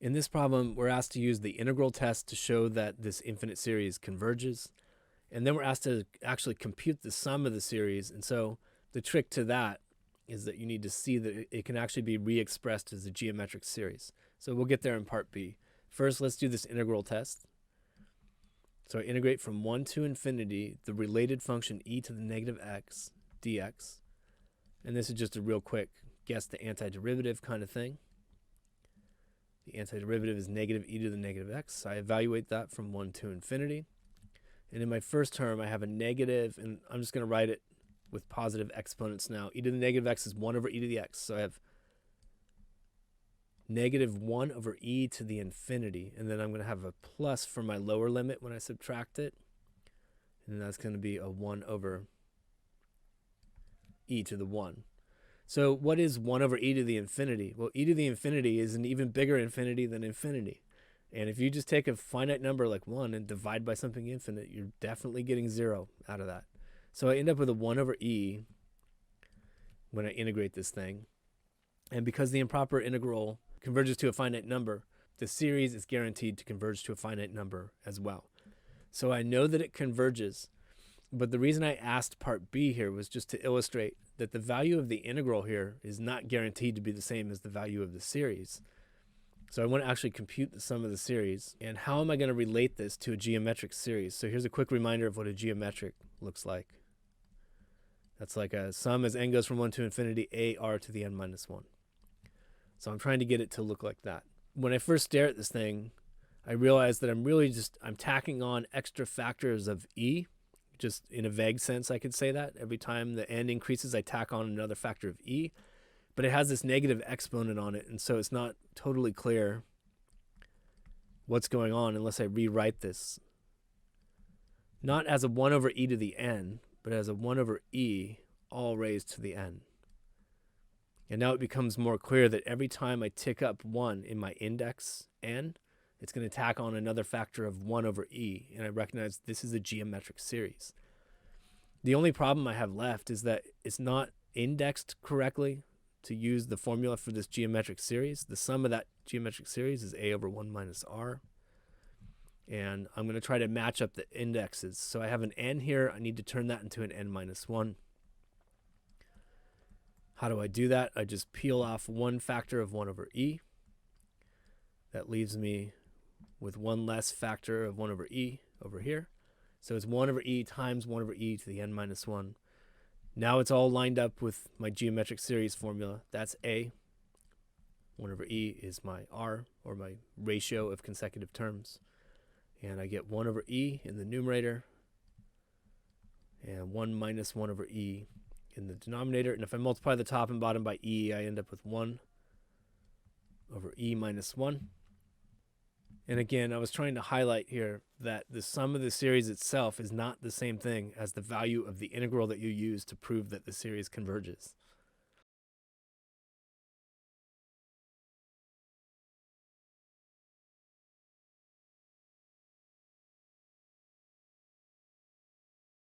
In this problem, we're asked to use the integral test to show that this infinite series converges. And then we're asked to actually compute the sum of the series. And so the trick to that is that you need to see that it can actually be re-expressed as a geometric series. So we'll get there in part B. First, let's do this integral test. So I integrate from 1 to infinity the related function e to the negative x dx. And this is just a real quick guess the antiderivative kind of thing. The antiderivative is negative e to the negative x. So I evaluate that from 1 to infinity. And in my first term, I have a negative, and I'm just going to write it with positive exponents now. E to the negative x is 1 over e to the x. So I have negative 1 over e to the infinity. And then I'm going to have a plus for my lower limit when I subtract it. And that's going to be a 1 over e to the 1. So what is 1 over e to the infinity? Well, e to the infinity is an even bigger infinity than infinity. And if you just take a finite number like 1 and divide by something infinite, you're definitely getting 0 out of that. So I end up with a 1 over e when I integrate this thing. And because the improper integral converges to a finite number, the series is guaranteed to converge to a finite number as well. So I know that it converges. But the reason I asked part B here was just to illustrate that the value of the integral here is not guaranteed to be the same as the value of the series. So I want to actually compute the sum of the series. And how am I going to relate this to a geometric series? So here's a quick reminder of what a geometric looks like. That's like a sum as n goes from 1 to infinity, ar to the n minus 1. So I'm trying to get it to look like that. When I first stare at this thing, I realize that I'm tacking on extra factors of e. Just in a vague sense, I could say that. Every time the n increases, I tack on another factor of e. But it has this negative exponent on it, and so it's not totally clear what's going on unless I rewrite this. Not as a 1 over e to the n, but as a 1 over e all raised to the n. And now it becomes more clear that every time I tick up 1 in my index n, it's going to tack on another factor of 1 over e, and I recognize this is a geometric series. The only problem I have left is that it's not indexed correctly to use the formula for this geometric series. The sum of that geometric series is a over 1 minus r. And I'm going to try to match up the indexes. So I have an n here. I need to turn that into an n minus 1. How do I do that? I just peel off one factor of 1 over e. That leaves me with one less factor of 1 over e over here. So it's 1 over e times 1 over e to the n minus 1. Now it's all lined up with my geometric series formula. That's a. 1 over e is my r, or my ratio of consecutive terms. And I get 1 over e in the numerator and 1 minus 1 over e in the denominator. And if I multiply the top and bottom by e, I end up with 1 over e minus 1. And again, I was trying to highlight here that the sum of the series itself is not the same thing as the value of the integral that you use to prove that the series converges.